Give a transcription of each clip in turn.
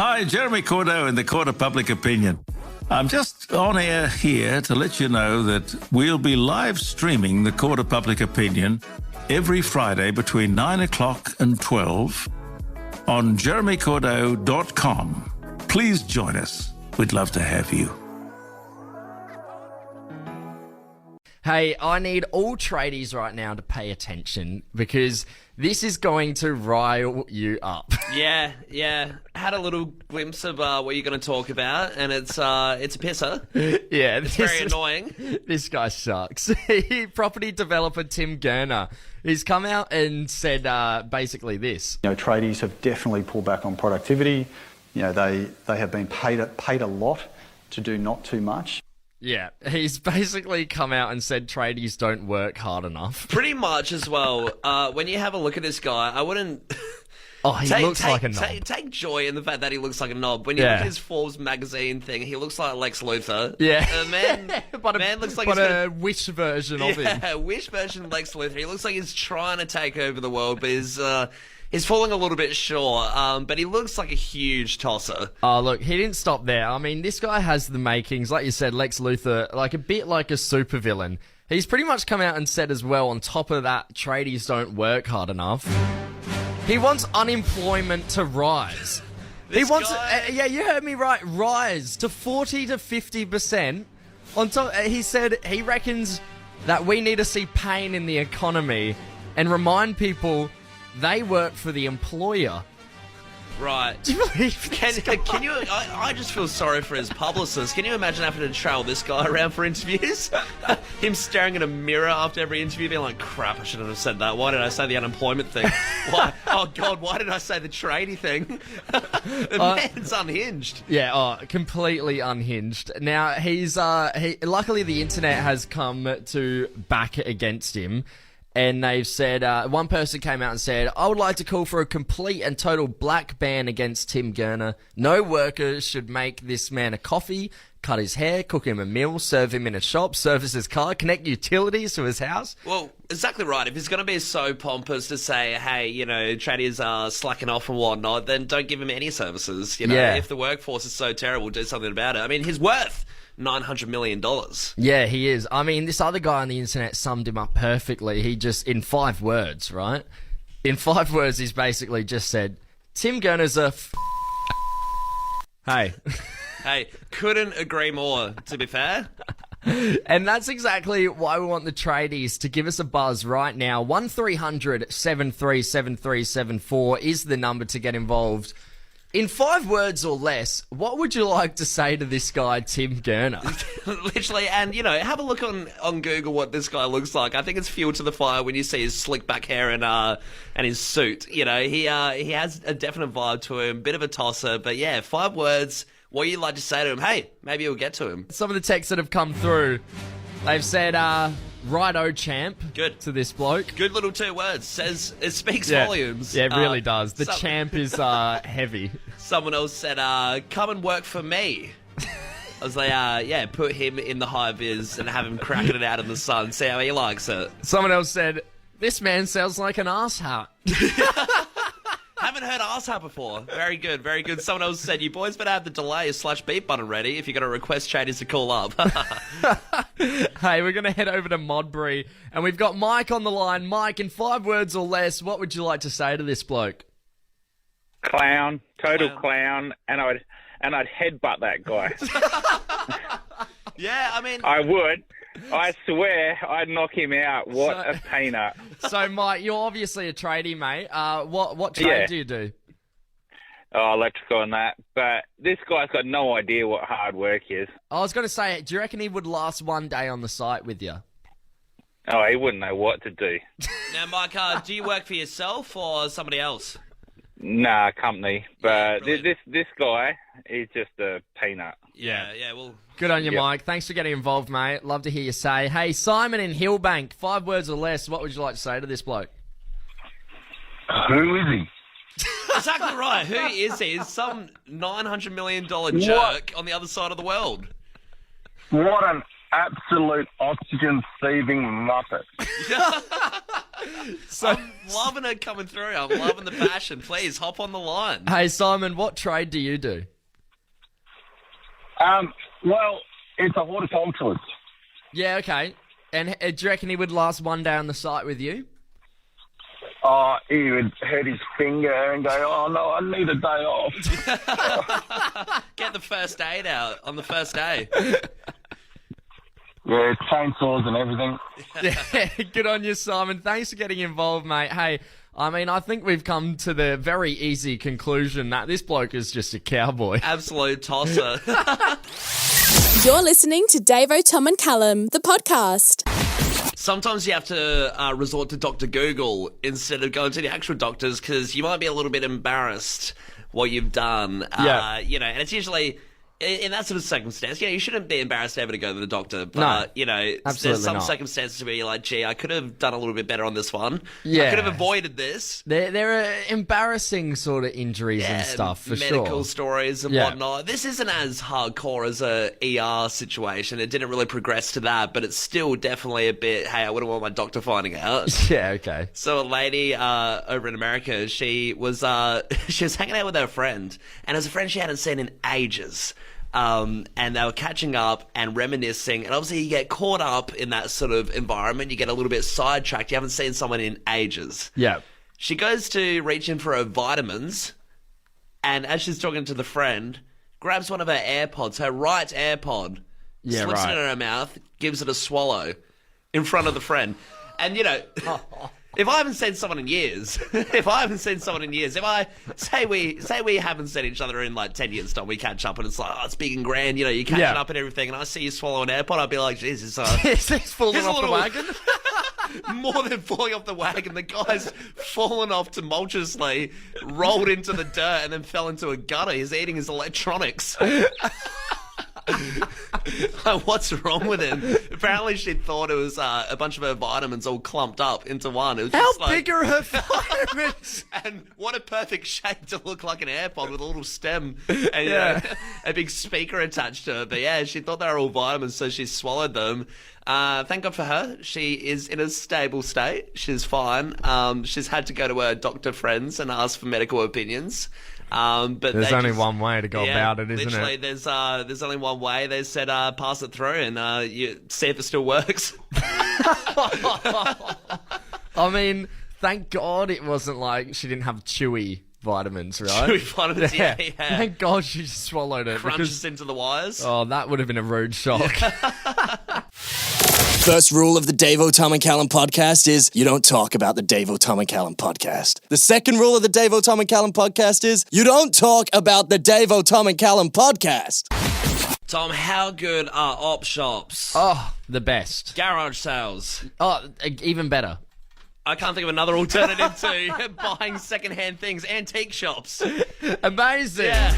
Hi, Jeremy Cordeaux in the Court of Public Opinion. I'm just on air here to let you know that we'll be live streaming the Court of Public Opinion every Friday between 9 o'clock and 12 on jeremycordeaux.com. Please join us. We'd love to have you. Hey, I need all tradies right now to pay attention because this is going to rile you up. Yeah. Had a little glimpse of what you're going to talk about, and it's a pisser. Yeah. It's very annoying. This guy sucks. Property developer Tim Gurner, he's come out and said basically this. Tradies have definitely pulled back on productivity. They have been paid a lot to do not too much. Yeah, he's basically come out and said tradies don't work hard enough. Pretty much as well. When you have a look at this guy, I wouldn't... Oh, he looks like a knob. Take joy in the fact that he looks like a knob. When you look at his Forbes magazine thing, he looks like Lex Luthor. Yeah. Man looks like a Wish version of him. Yeah, Wish version of Lex Luthor. He looks like he's trying to take over the world, but he's falling a little bit short, but he looks like a huge tosser. Oh, look, he didn't stop there. I mean, this guy has the makings, like you said, Lex Luthor, like a bit like a supervillain. He's pretty much come out and said as well, on top of that, tradies don't work hard enough. He wants unemployment to rise. He wants, yeah, you heard me right, rise to 40 to 50%. On top, he said he reckons that we need to see pain in the economy and remind people they work for the employer. Right. Do you believe this guy? Can you... I just feel sorry for his publicist. Can you imagine having to trail this guy around for interviews? Him staring in a mirror after every interview being like, crap, I shouldn't have said that. Why did I say the unemployment thing? Why? Oh, God, why did I say the tradie thing? The man's unhinged. Yeah, completely unhinged. Now, luckily the internet has come to back against him. And they've said, one person came out and said, I would like to call for a complete and total black ban against Tim Gurner. No workers should make this man a coffee, cut his hair, cook him a meal, serve him in a shop, service his car, connect utilities to his house. Well, exactly right. If he's going to be so pompous to say, hey, tradies are slacking off and whatnot, then don't give him any services. If the workforce is so terrible, do something about it. I mean, his worth... $900 million. Yeah, he is. I mean, this other guy on the internet summed him up perfectly. He just, in 5 words, right? In 5 words, he's basically just said, Tim Gurner's a Hey. Hey, couldn't agree more, to be fair. And that's exactly why we want the tradies to give us a buzz right now. 1300 737374 is the number to get involved. In 5 words or less, what would you like to say to this guy, Tim Gurner? Literally, and, have a look on Google what this guy looks like. I think it's fuel to the fire when you see his slick back hair and his suit. He has a definite vibe to him, bit of a tosser. But, yeah, 5 words, what you'd like to say to him. Hey, maybe you'll get to him. Some of the texts that have come through, they've said, righto champ. Good. To this bloke. Good little 2 words. It speaks volumes. Yeah, it really does. The champ is heavy. Someone else said, come and work for me. I was like, put him in the high vis and have him cracking it out in the sun. See how he likes it. Someone else said, this man sounds like an arsehat. Haven't heard arsehat before. Very good, very good. Someone else said, you boys better have the delay/beep button ready if you're going to request tradies to call up. Hey, we're going to head over to Modbury, and we've got Mike on the line. Mike, in 5 words or less, what would you like to say to this bloke? Clown, total clown, and I'd headbutt that guy. Yeah, I mean... I would. I swear I'd knock him out. What a peanut. So, Mike, you're obviously a tradie, mate. What trade do you do? Oh, electrical and that. But this guy's got no idea what hard work is. I was going to say, do you reckon he would last 1 day on the site with you? Oh, he wouldn't know what to do. Now, Mike, do you work for yourself or somebody else? Nah, company. But Yeah, this guy is just a peanut. Yeah, well... Good on you, Mike. Thanks for getting involved, mate. Love to hear you say. Hey, Simon in Hillbank, 5 words or less, what would you like to say to this bloke? Who is he? Exactly right. Who is he? He's some $900 million jerk on the other side of the world. What an absolute oxygen-thieving muppet. I'm loving it coming through. I'm loving the passion. Please, hop on the line. Hey, Simon, what trade do you do? Well, it's a horticulturalist. Yeah, okay. And do you reckon he would last one day on the site with you? He would hurt his finger and go, oh, no, I need a day off. Get the first aid out on the first day. Yeah, chainsaws and everything. Yeah, good on you, Simon. Thanks for getting involved, mate. Hey, I mean, I think we've come to the very easy conclusion that this bloke is just a cowboy. Absolute tosser. You're listening to Davo, Tom and Callum, the podcast. Sometimes you have to resort to Dr. Google instead of going to the actual doctors because you might be a little bit embarrassed what you've done. Yeah. And it's usually... in that sort of circumstance, you shouldn't be embarrassed ever to go to the doctor. But, absolutely there's some not. circumstances where you're like, gee, I could have done a little bit better on this one. Yeah. I could have avoided this. There are embarrassing sort of injuries and stuff, for medical sure. stories and whatnot. This isn't as hardcore as a ER situation. It didn't really progress to that, but it's still definitely a bit, hey, I wouldn't want my doctor finding out. Yeah, okay. So a lady over in America, she was hanging out with her friend, and as a friend she hadn't seen in ages. And they were catching up and reminiscing, and obviously you get caught up in that sort of environment, you get a little bit sidetracked, you haven't seen someone in ages. Yeah. She goes to reach in for her vitamins, and as she's talking to the friend, grabs one of her AirPods, her right AirPod, slips it in her mouth, gives it a swallow in front of the friend. And, if I haven't seen someone in years, if I say we haven't seen each other in like 10 years, Tom, we catch up and it's like, oh, it's big and grand, you're catching up and everything, and I see you swallow an AirPod, I'd be like, Jesus, He's falling off the wagon. More than falling off the wagon, the guy's fallen off tumultuously, rolled into the dirt, and then fell into a gutter. He's eating his electronics. What's wrong with him? Apparently she thought it was a bunch of her vitamins all clumped up into one. It was How just big are her vitamins? And what a perfect shape to look like an AirPod with a little stem and a big speaker attached to it. But yeah, she thought they were all vitamins, so she swallowed them. Thank God for her. She is in a stable state. She's fine. She's had to go to her doctor friends and ask for medical opinions. But there's only one way to go about it, isn't literally, it? There's only one way. They said pass it through and you see if it still works. I mean, thank God it wasn't like she didn't have chewy vitamins, right? Chewy vitamins, yeah. Thank God she just swallowed it. Crunches into the wires. Oh, that would have been a rude shock. First rule of the Davo, Tom and Callum podcast is you don't talk about the Davo, Tom and Callum podcast. The second rule of the Davo, Tom and Callum podcast is you don't talk about the Davo, Tom and Callum podcast. Tom, how good are op shops? Oh, the best. Garage sales. Oh, even better. I can't think of another alternative to buying secondhand things. Antique shops. Amazing. Yeah.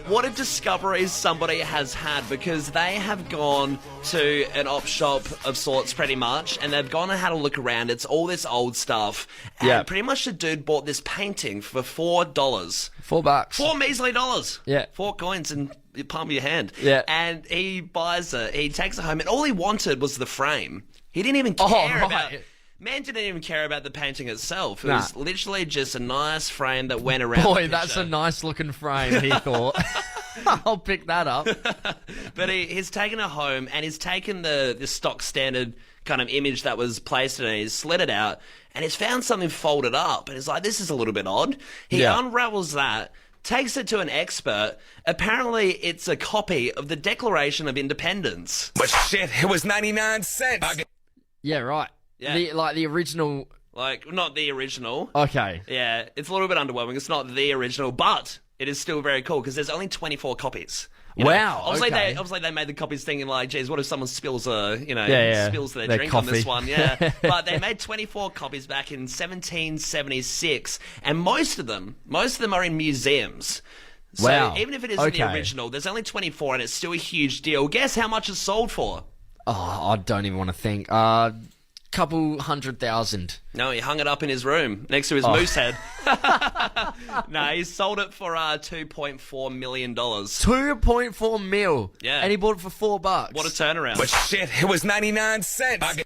What a discovery somebody has had, because they have gone to an op shop of sorts pretty much, and they've gone and had a look around. It's all this old stuff. And pretty much the dude bought this painting for $4. $4. $4 measly dollars. Yeah. 4 coins in the palm of your hand. Yeah. And he buys it. He takes it home, and all he wanted was the frame. He didn't even care about it. Man didn't even care about the painting itself. It was literally just a nice frame that went around. Boy, that's a nice looking frame, he thought. I'll pick that up. But he's taken it home, and he's taken the stock standard kind of image that was placed in it, he's slid it out, and he's found something folded up, and he's like, this is a little bit odd. He unravels that, takes it to an expert. Apparently, it's a copy of the Declaration of Independence. But shit, it was 99 cents. Yeah, right. Yeah. The original... Like, not the original. Okay. Yeah, it's a little bit underwhelming. It's not the original, but it is still very cool because there's only 24 copies. Wow. Obviously, they made the copies thinking like, geez, what if someone spills spills their drink coffee on this one? Yeah. But they made 24 copies back in 1776, and most of them are in museums. So wow. even if it isn't the original, there's only 24, and it's still a huge deal. Guess how much it's sold for? Oh, I don't even want to think. Couple 100,000. No, he hung it up in his room next to his moose head. No, he sold it for $2.4 million. 2.4 mil. Yeah. And he bought it for $4. What a turnaround. But shit, it was 99 cents.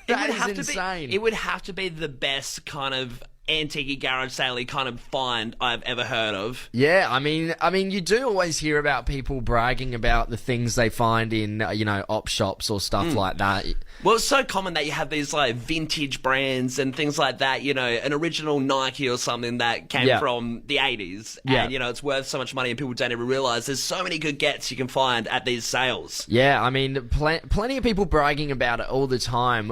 That is insane. It would have to be the best kind of antique garage sale kind of find I've ever heard of. Yeah, I mean, you do always hear about people bragging about the things they find in, op shops or stuff like that. Well, it's so common that you have these like vintage brands and things like that, an original Nike or something that came from the 80s. Yeah. And, it's worth so much money and people don't even realize there's so many good gets you can find at these sales. Yeah, I mean, plenty of people bragging about it all the time.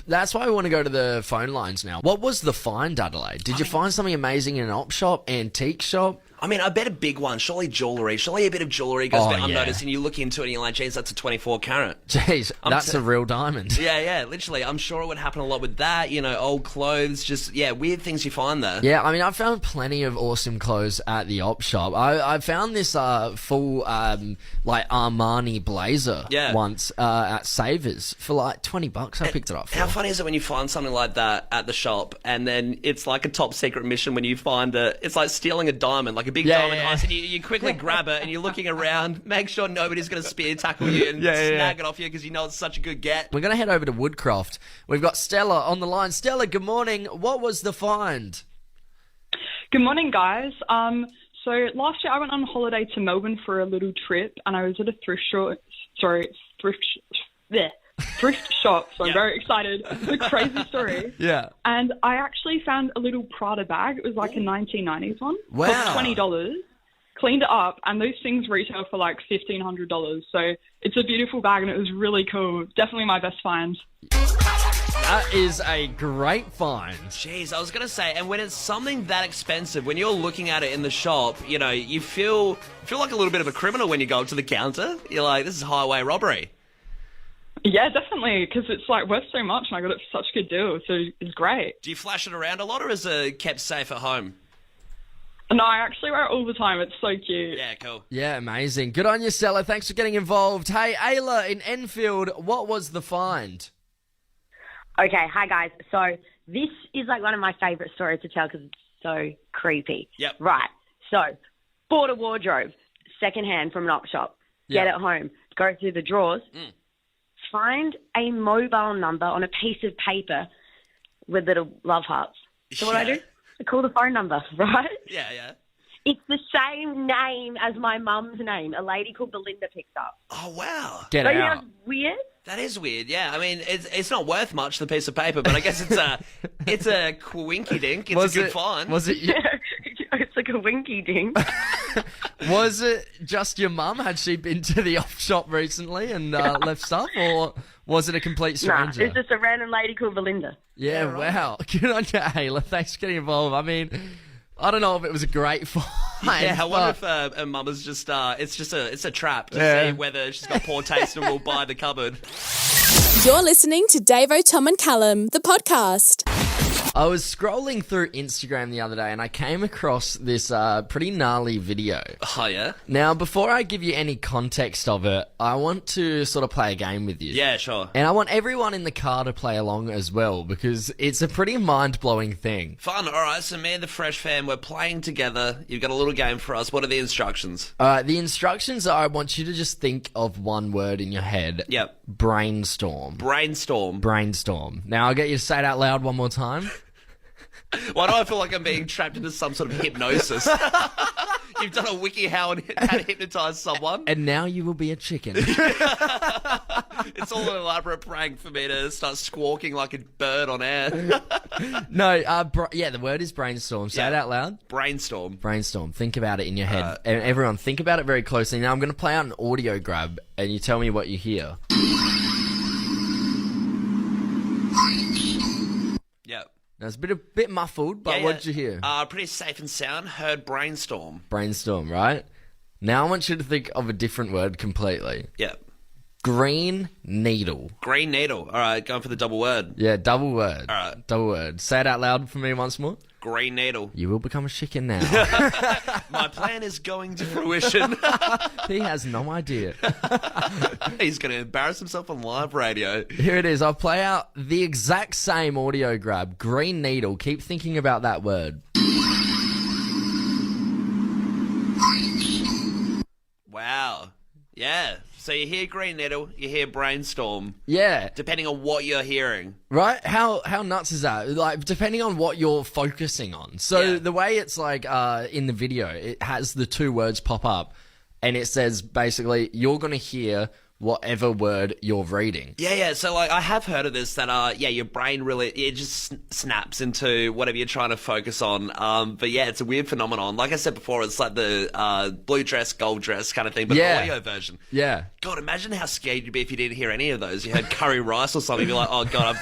That's why we want to go to the phone lines now. What was the find, Adelaide? Did you find something amazing in an op shop, antique shop? I mean, I bet a big one. Surely jewellery. Surely a bit of jewellery goes a bit unnoticed, and you look into it and you're like, geez, that's a 24 carat. Jeez, that's a real diamond. Yeah, literally. I'm sure it would happen a lot with that, old clothes, just, weird things you find there. Yeah, I mean, I found plenty of awesome clothes at the op shop. I found this full, Armani blazer once at Savers for like $20. I picked it up for. How funny is it when you find something like that at the shop, and then it's like a top secret mission when you find it? It's like stealing a diamond, like a big diamond heist, and you quickly grab it and you're looking around, make sure nobody's going to spear tackle you and snag it off you because you know it's such a good get. We're going to head over to Woodcroft. We've got Stella on the line. Stella, good morning. What was the find? Good morning, guys. So last year I went on holiday to Melbourne for a little trip, and I was at a thrift shop. So I'm very excited. It's a crazy story. Yeah. And I actually found a little Prada bag. It was like a 1990s one. Wow. Cost $20. Cleaned it up, and those things retail for like $1,500. So it's a beautiful bag, and it was really cool. Definitely my best find. That is a great find. Jeez, I was going to say, and when it's something that expensive, when you're looking at it in the shop, you feel like a little bit of a criminal when you go up to the counter. You're like, this is highway robbery. Yeah, definitely, because it's like worth so much, and I got it for such a good deal, so it's great. Do you flash it around a lot, or is it kept safe at home? No, I actually wear it all the time. It's so cute. Yeah, cool. Yeah, amazing. Good on you, Stella. Thanks for getting involved. Hey, Ayla in Enfield, what was the find? Okay, hi guys. So this is like one of my favourite stories to tell because it's so creepy. Yep. Right. So bought a wardrobe, secondhand from an op shop. Get it home. Go through the drawers. Find a mobile number on a piece of paper with little love hearts. So what do? I call the phone number, right? Yeah. It's the same name as my mum's name. A lady called Belinda picked up. Oh, wow. Get Don't you out. know it's weird? That is weird, yeah. I mean, it's not worth much, the piece of paper, but I guess it's a quinky dink. It's a good find. Was it? It's like a winky dink. Was it just your mum? Had she been to the op shop recently and left stuff, or was it a complete stranger? Nah, it's just a random lady called Belinda. Yeah, wow. Good on you, Ayla. Thanks for getting involved. I mean, I don't know if it was a great find. Yeah, I wonder if her mum is just, it's a trap to see whether she's got poor taste and will buy the cupboard. You're listening to Davo, Tom and Callum, the podcast. I was scrolling through Instagram the other day and I came across this pretty gnarly video. Oh, yeah? Now, before I give you any context of it, I want to sort of play a game with you. Yeah, sure. And I want everyone in the car to play along as well because it's a pretty mind-blowing thing. Fun. All right, so me and the Fresh Fam, we're playing together. You've got a little game for us. What are the instructions? The instructions are I want you to just think of one word in your head. Yep. Brainstorm. Brainstorm. Now, I'll get you to say it out loud one more time. Why do I feel like I'm being trapped into some sort of hypnosis? You've done a wiki how to hypnotise someone. And now you will be a chicken. It's all an elaborate prank for me to start squawking like a bird on air. No, the word is brainstorm. Say it out loud. Brainstorm. Think about it in your head. And everyone, think about it very closely. Now I'm going to play out an audio grab and you tell me what you hear. Yep. Now, it's a bit muffled, but what did you hear? Pretty safe and sound. Heard brainstorm. Brainstorm, right? Now I want you to think of a different word completely. Yep. Green needle. Green needle. All right, going for the double word. Yeah, double word. All right. Double word. Say it out loud for me once more. Green needle. You will become a chicken now. My plan is going to fruition. He has no idea. He's going to embarrass himself on live radio. Here it is. I'll play out the exact same audio grab. Green needle. Keep thinking about that word. Wow. Yeah. So you hear green nettle, you hear brainstorm. Yeah. Depending on what you're hearing. Right? How nuts is that? Like, depending on what you're focusing on. So the way it's like in the video, it has the two words pop up, and it says basically you're going to hear whatever word you're reading. Yeah. So, like, I have heard of this that, your brain really, it just snaps into whatever you're trying to focus on. But yeah, it's a weird phenomenon. Like I said before, it's like the blue dress, gold dress kind of thing, but audio version. Yeah. God, imagine how scared you'd be if you didn't hear any of those. You had curry rice or something. You're like, oh God,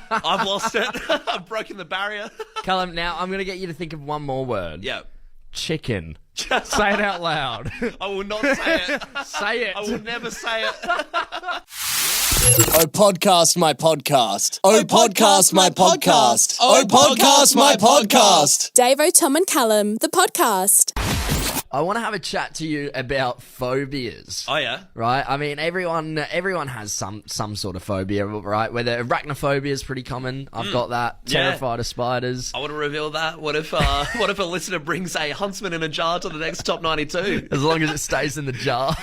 I've lost it. I've broken the barrier. Callum, now I'm going to get you to think of one more word. Yeah. Chicken. Say it out loud. I will not say it. Say it. I will never say it. Oh, podcast my podcast. Oh, podcast my podcast. Oh, podcast my podcast. Davo, Tom and Callum, the podcast. I want to have a chat to you about phobias. Oh, yeah? Right? I mean, everyone has some sort of phobia, right? Whether arachnophobia is pretty common. I've got that. Terrified of spiders. I want to reveal that. What if a listener brings a huntsman in a jar to the next Top 92? As long as it stays in the jar.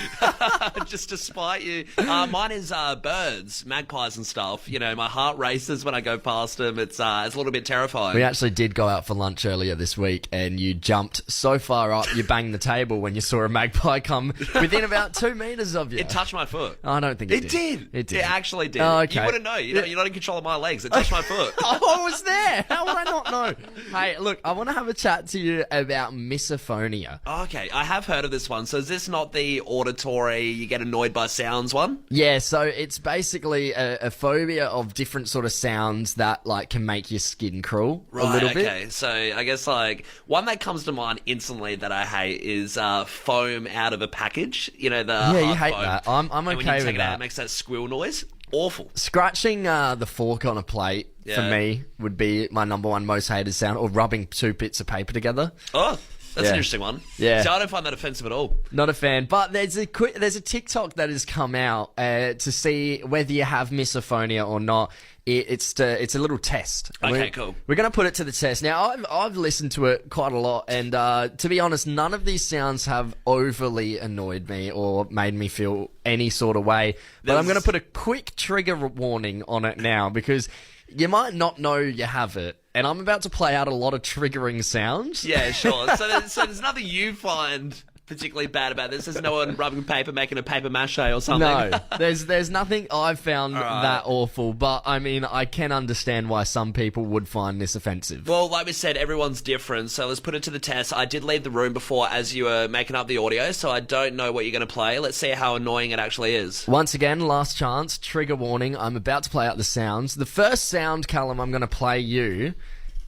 Just to spite you. Mine is birds, magpies and stuff. You know, my heart races when I go past them. It's a little bit terrifying. We actually did go out for lunch earlier this week, and you jumped so far up, you banged the table when you saw a magpie come within about 2 meters of you. It touched my foot. I don't think it did. It did. It actually did. Oh, okay. You wouldn't know. You're not in control of my legs. It touched my foot. I was there. How would I not know? Hey, look, I want to have a chat to you about misophonia. Okay, I have heard of this one. So is this not the auditory, you get annoyed by sounds one? Yeah, so it's basically a phobia of different sort of sounds that like can make your skin crawl a little bit. Okay, so I guess like one that comes to mind instantly that I hate is foam out of a package. You know, the you hard hate foam. that. I'm And when okay you take with it out, that. it makes that squeal noise. Awful. Scratching the fork on a plate for Yeah. me would be my number one most hated sound, or rubbing two bits of paper together. Oh, that's Yeah. an interesting one. Yeah. So I don't find that offensive at all. Not a fan, but there's a TikTok that has come out to see whether you have misophonia or not. It's a little test. Okay, cool. We're going to put it to the test. Now, I've listened to it quite a lot, and to be honest, none of these sounds have overly annoyed me or made me feel any sort of way. But I'm going to put a quick trigger warning on it now, because you might not know you have it, and I'm about to play out a lot of triggering sounds. Yeah, sure. So there's nothing you find particularly bad about this. There's no one rubbing paper, making a paper mache or something. No, there's nothing I've found right. that awful, but I mean, I can understand why some people would find this offensive. Well, like we said, everyone's different, so let's put it to the test. I did leave the room before as you were making up the audio, so I don't know what you're going to play. Let's see how annoying it actually is. Once again, last chance, trigger warning. I'm about to play out the sounds. The first sound, Callum, I'm going to play you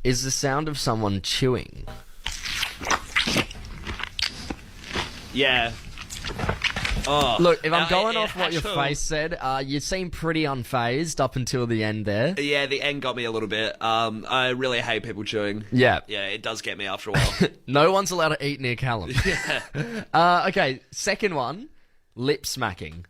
is the sound of someone chewing. Yeah. Oh. Look, if I'm going off what your face said, you seem pretty unfazed up until the end there. Yeah, the end got me a little bit. I really hate people chewing. Yeah. Yeah, it does get me after a while. No one's allowed to eat near Callum. Yeah. Okay, second one, lip smacking.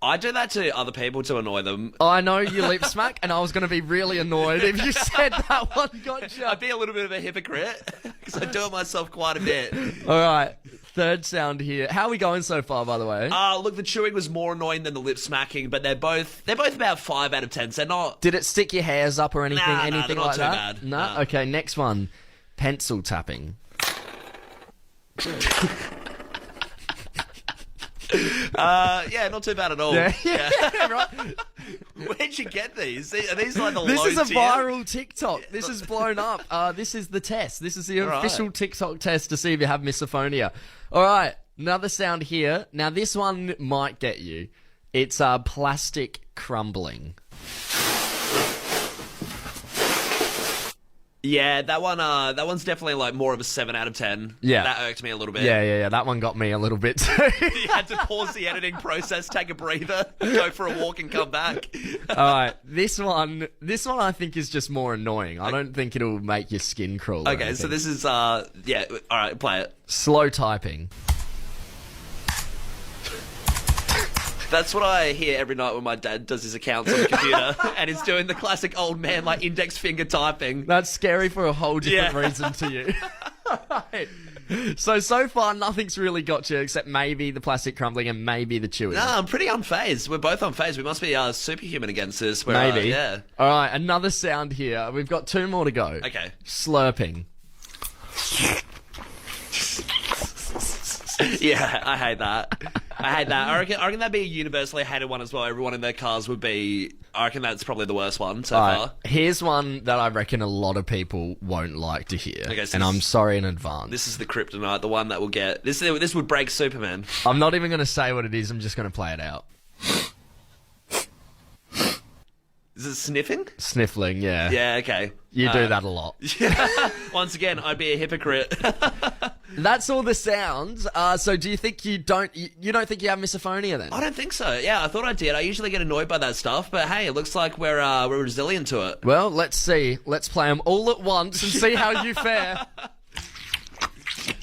I do that to other people to annoy them. I know you lip smack, and I was going to be really annoyed if you said that one got you. I'd be a little bit of a hypocrite, because I do it myself quite a bit. All right, third sound here. How are we going so far, by the way? Look, the chewing was more annoying than the lip smacking, but they're both about 5 out of 10. So they're not. Did it stick your hairs up or anything? Nah, anything they're not like too that? bad. No. Nah. Okay, next one, pencil tapping. Yeah, not too bad at all. Yeah. Right. Where'd you get these? Are these like the This low is a tier? viral TikTok. This is blown up. This is the test. This is the official TikTok test to see if you have misophonia. All right, another sound here. Now this one might get you. It's plastic crumbling. Yeah, that one's definitely like more of a 7 out of 10. Yeah. That irked me a little bit. Yeah. That one got me a little bit too. You had to pause the editing process, take a breather, go for a walk and come back. All right, this one I think is just more annoying. I don't think it'll make your skin crawl. or Okay, so anything. this is, all right, play it. Slow typing. That's what I hear every night when my dad does his accounts on the computer and he's doing the classic old man, like, index finger typing. That's scary for a whole different reason to you. Right. So far, nothing's really got you except maybe the plastic crumbling and maybe the chewing. No, I'm pretty unfazed. We're both unfazed. We must be superhuman against this. Maybe. Yeah. All right, another sound here. We've got 2 more to go. Okay. Slurping. Yeah, I hate that. I reckon that'd be a universally hated one as well. Everyone in their cars would be... I reckon that's probably the worst one so far. Here's one that I reckon a lot of people won't like to hear. Okay, so and I'm sorry in advance. This is the kryptonite, the one that will get... This would break Superman. I'm not even going to say what it is. I'm just going to play it out. Is it sniffing? Sniffling, yeah. Yeah, okay. You do that a lot. Once again, I'd be a hypocrite. That's all the sounds. So do you think you don't think you have misophonia then? I don't think so. Yeah, I thought I did. I usually get annoyed by that stuff, but hey, it looks like we're resilient to it. Well, let's see. Let's play them all at once and see how you fare.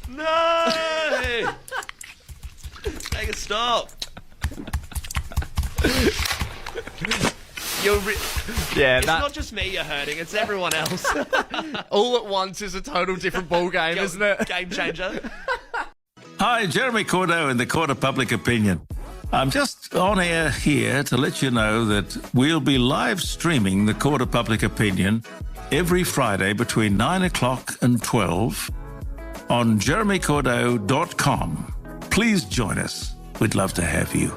No! Take a stop. It's not just me you're hurting, it's everyone else. All at once is a total different ball game, isn't it? Game changer. Hi, Jeremy Cordeaux in the Court of Public Opinion. I'm just on air here to let you know that we'll be live streaming the Court of Public Opinion every Friday between 9 o'clock and 12 on jeremycordeaux.com. Please join us. We'd love to have you.